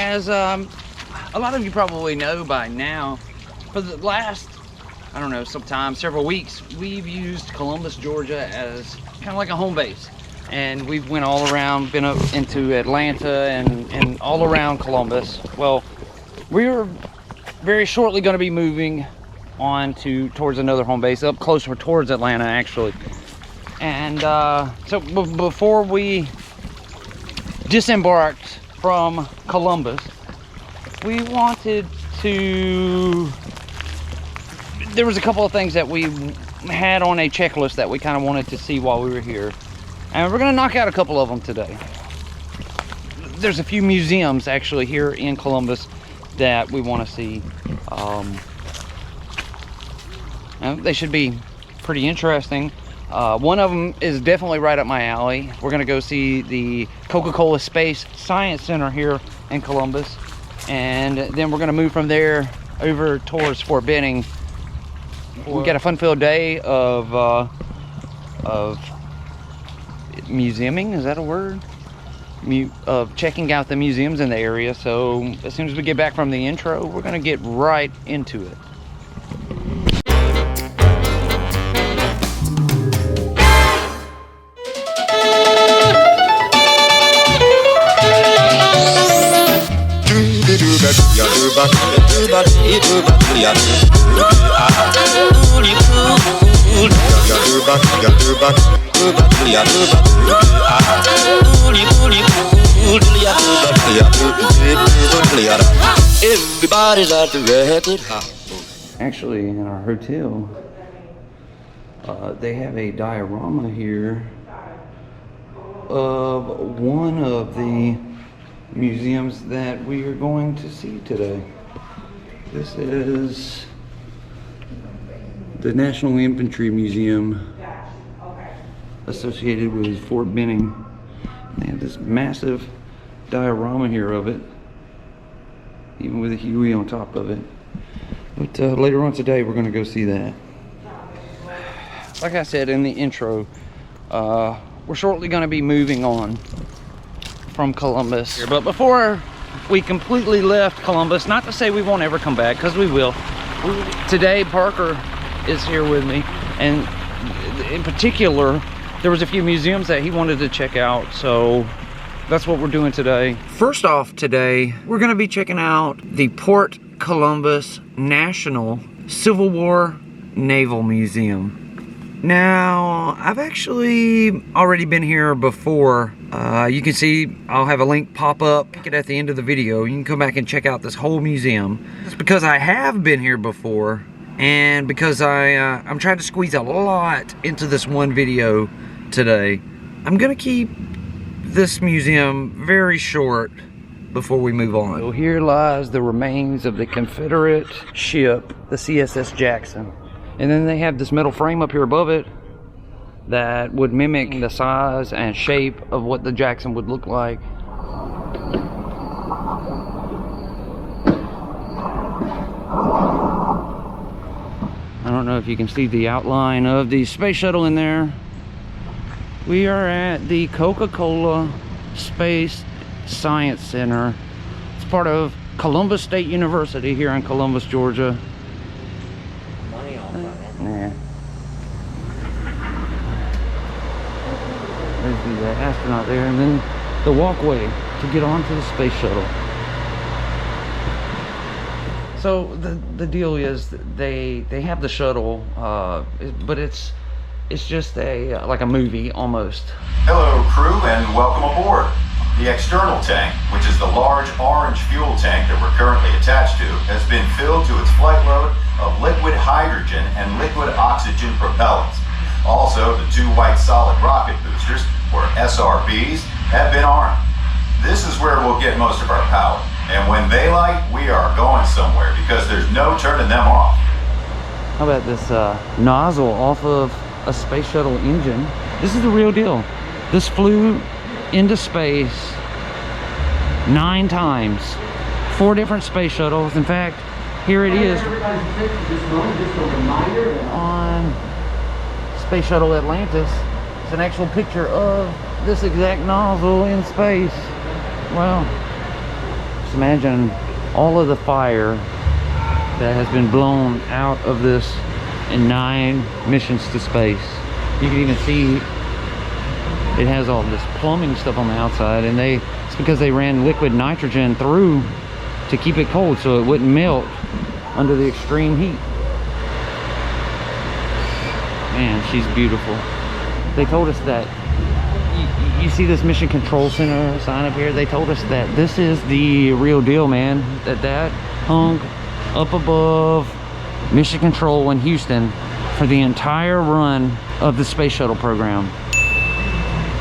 as a lot of you probably know by now, for the last, I don't know, several weeks, we've used Columbus, Georgia as kind of like a home base. And we've went all around, been up into Atlanta and all around Columbus. Well, we're very shortly going to be moving on towards another home base, up closer towards Atlanta actually. And so before we disembarked from Columbus, we wanted to, there was a couple of things that we had on a checklist that we kind of wanted to see while we were here, and we're going to knock out a couple of them today. There's a few museums actually here in Columbus that we want to see. They should be pretty interesting. One of them is definitely right up my alley. We're going to go see the Coca-Cola Space Science Center here in Columbus, and then we're going to move from there over towards Fort Benning. We got a fun-filled day of museuming, is that a word? Of checking out the museums in the area. So as soon as we get back from the intro, we're going to get right into it. Everybody's at the record. Actually, in our hotel, they have a diorama here of one of the museums that we are going to see today. This is the National Infantry Museum associated with Fort Benning. They have this massive diorama here of it, even with a Huey on top of it. But later on today, we're going to go see that. Like I said in the intro, we're shortly going to be moving on from Columbus. But before we completely left Columbus, not to say we won't ever come back, because we will. Today, Parker is here with me, and in particular, there was a few museums that he wanted to check out, so that's what we're doing today. First off today, we're going to be checking out the Port Columbus National Civil War Naval Museum. Now, I've actually already been here before. You can see I'll have a link pop up at the end of the video. You can come back and check out this whole museum. It's because I have been here before, and because I'm trying to squeeze a lot into this one video today. I'm gonna keep this museum very short before we move on. So here lies the remains of the Confederate ship, the CSS Jackson. And then they have this metal frame up here above it that would mimic the size and shape of what the Jackson would look like. I don't know if you can see the outline of the space shuttle in there. We are at the Coca-Cola Space Science Center. It's part of Columbus State University here in Columbus, Georgia. Yeah. There's the astronaut there, and then the walkway to get onto the space shuttle. So the deal is they have the shuttle, but it's just like a movie almost. Hello crew and welcome aboard. The external tank, which is the large orange fuel tank that we're currently attached to, has been filled to its flight load of liquid hydrogen and liquid oxygen propellants. Also, the two white solid rocket boosters, or SRBs, have been armed. This is where we'll get most of our power. And when they light, we are going somewhere because there's no turning them off. How about this nozzle off of a space shuttle engine? This is the real deal. This flew into space 9 times. 4 different space shuttles. In fact, here it is on Space Shuttle Atlantis. It's an actual picture of this exact nozzle in space. Wow. Just imagine all of the fire that has been blown out of this in 9 missions to space. You can even see it has all this plumbing stuff on the outside, and it's because they ran liquid nitrogen through to keep it cold so it wouldn't melt under the extreme heat. Man, she's beautiful. They told us that you see this mission control center sign up here. They told us that this is the real deal, man. That hung up above mission control in Houston for the entire run of the space shuttle program.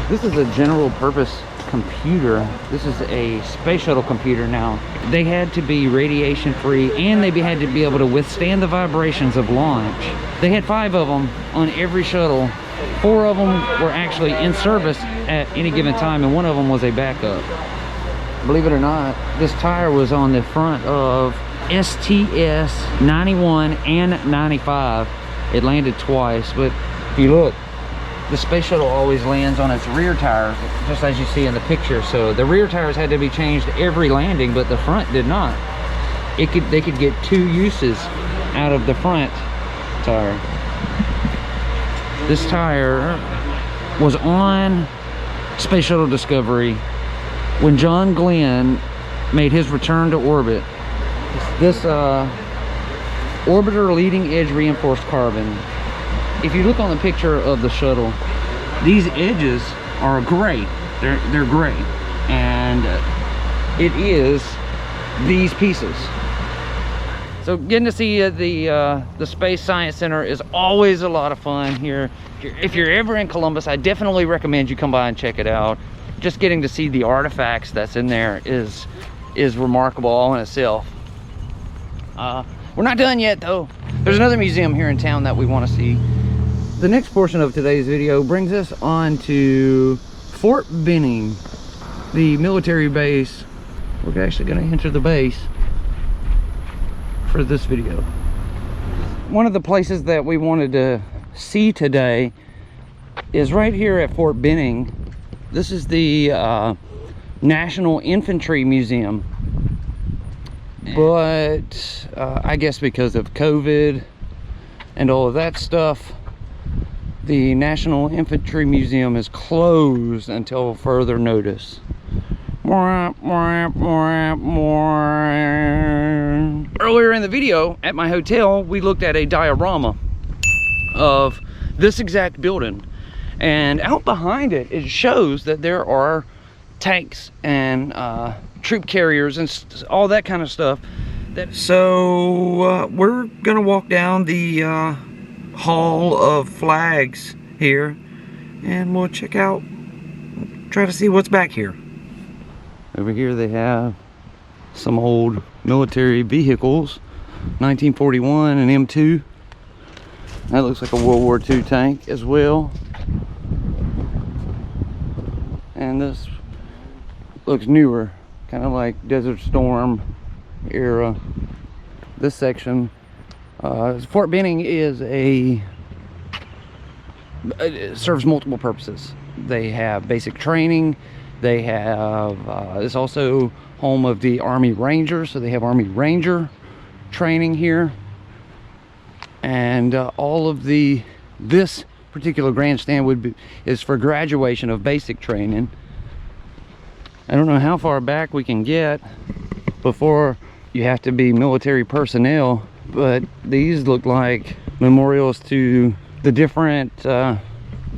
This is a general purpose computer. This is a space shuttle computer. Now, they had to be radiation free, and they had to be able to withstand the vibrations of launch. They had 5 of them on every shuttle. 4 of them were actually in service at any given time, and 1 of them was a backup. Believe it or not, this tire was on the front of STS 91 and 95. It landed twice, but if you look, the space shuttle always lands on its rear tires, just as you see in the picture. So the rear tires had to be changed every landing, but the front did not. They could get 2 uses out of the front tire. This tire was on Space Shuttle Discovery when John Glenn made his return to orbit. This orbiter leading edge reinforced carbon. If you look on the picture of the shuttle, these edges are gray. They're gray, and it is these pieces. So getting to see the Space Science Center is always a lot of fun here. If you're ever in Columbus, I definitely recommend you come by and check it out. Just getting to see the artifacts that's in there is remarkable all in itself. We're not done yet though. There's another museum here in town that we want to see. The next portion of today's video brings us on to Fort Benning, the military base. We're actually going to enter the base for this video. One of the places that we wanted to see today is right here at Fort Benning. This is the National Infantry Museum, but I guess because of COVID and all of that stuff, the National Infantry Museum is closed until further notice. Earlier in the video at my hotel, we looked at a diorama of this exact building, and out behind it, it shows that there are tanks and troop carriers and all that kind of stuff. So we're gonna walk down the hall of flags here, and we'll check out, try to see what's back here. Over here they have some old military vehicles, 1941 and M2. That looks like a World War II tank as well. And this looks newer, kind of like Desert Storm era. This section, Fort Benning it serves multiple purposes. They have basic training. They have, it's also home of the Army Rangers, so they have Army Ranger training here. And all of this particular grandstand is for graduation of basic training. I don't know how far back we can get before you have to be military personnel, but these look like memorials to the different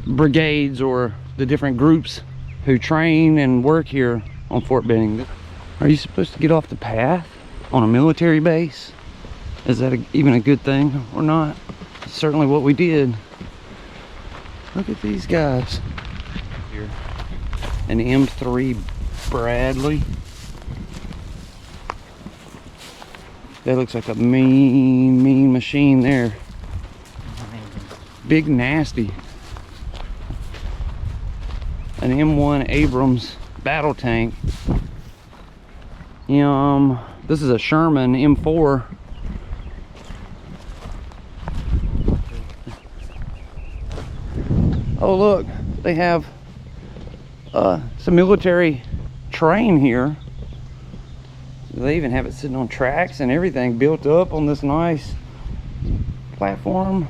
brigades or the different groups who train and work here on Fort Benning. Are you supposed to get off the path on a military base? Is that even a good thing or not? It's certainly what we did. Look at these guys. Here, an M3 Bradley. That looks like a mean machine there. Big nasty. An M1 Abrams battle tank. This is a Sherman M4. Oh look, they have some military train here. They even have it sitting on tracks and everything, built up on this nice platform.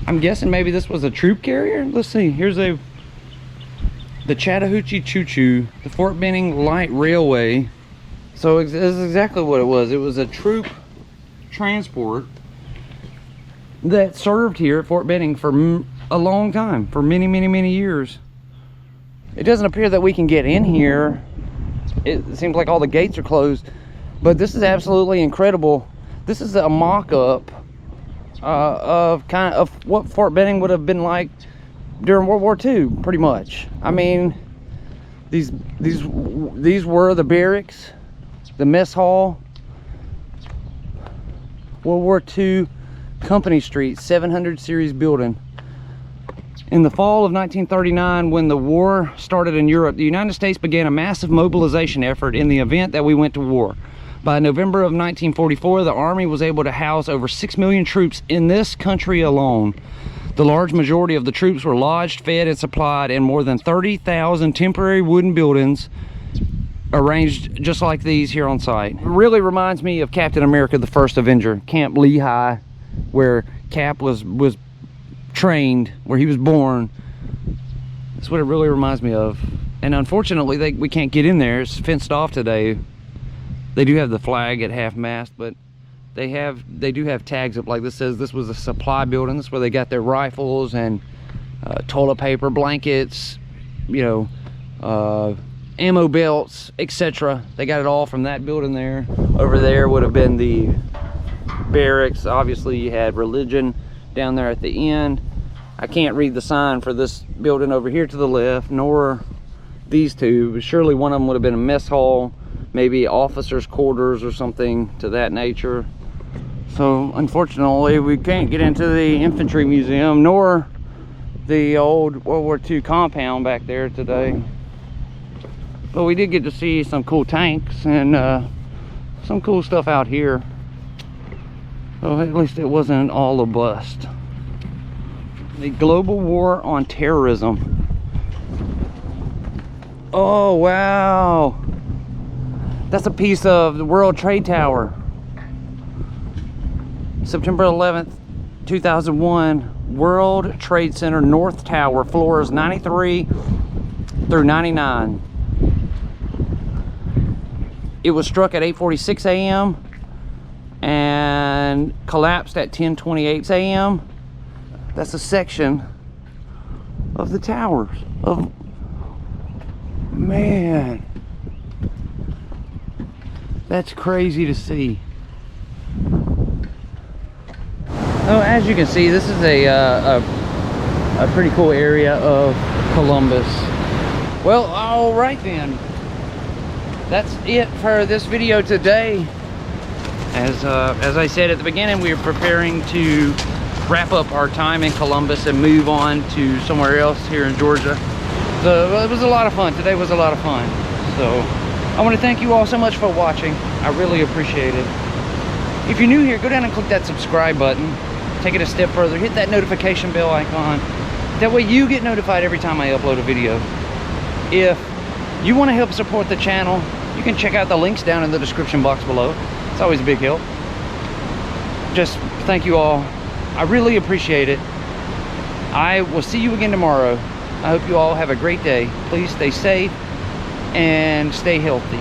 I'm guessing maybe this was a troop carrier. Let's see, here's the Chattahoochee Choo Choo, the Fort Benning Light Railway. So this is exactly what it was. It was a troop transport that served here at Fort Benning for a long time, for many, many, many years. It doesn't appear that we can get in here. It seems like all the gates are closed, but this is absolutely incredible. This is a mock-up of what Fort Benning would have been like during World War II, pretty much. I mean, these were the barracks, the mess hall. World War II, Company Street, 700 series building. In the fall of 1939, when the war started in Europe, the United States began a massive mobilization effort in the event that we went to war. By November of 1944, the Army was able to house over 6 million troops in this country alone. The large majority of the troops were lodged, fed, and supplied in more than 30,000 temporary wooden buildings arranged just like these here on site. It really reminds me of Captain America, the First Avenger, Camp Lehigh, where Cap was trained, where he was born. That's what it really reminds me of. And unfortunately, we can't get in there. It's fenced off today. They do have the flag at half mast, but they do have tags up like this. Says this was a supply building. This is where they got their rifles and toilet paper, blankets, you know, ammo belts, etc. They got it all from that building there. Over there would have been the barracks. Obviously you had religion down there at the end. I can't read the sign for this building over here to the left, nor these two, but surely one of them would have been a mess hall, maybe officers' quarters or something to that nature. So unfortunately we can't get into the Infantry Museum nor the old World War II compound back there today. But we did get to see some cool tanks and some cool stuff out here. So at least it wasn't all a bust. The global war on terrorism. Oh wow, that's a piece of the World Trade Tower. September 11th 2001, World Trade Center North Tower, floors 93 through 99. It was struck at 8:46 a.m. and collapsed at 10:28 a.m. That's a section of the towers. Man, that's crazy to see. Oh, as you can see, this is a pretty cool area of Columbus. Well, all right then. That's it for this video today. As I said at the beginning, we are preparing to wrap up our time in Columbus and move on to somewhere else here in Georgia. So it was a lot of fun. Today was a lot of fun. So I want to thank you all so much for watching. I really appreciate it. If you're new here, go down and click that subscribe button. Take it a step further, hit that notification bell icon. That way you get notified every time I upload a video. If you want to help support the channel, you can check out the links down in the description box below. It's always a big help. Just thank you all. I really appreciate it. I will see you again tomorrow. I hope you all have a great day. Please stay safe and stay healthy.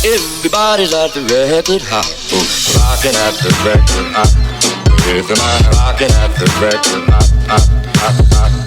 Everybody's at the record house, rocking at the record house. Rocking at the record house.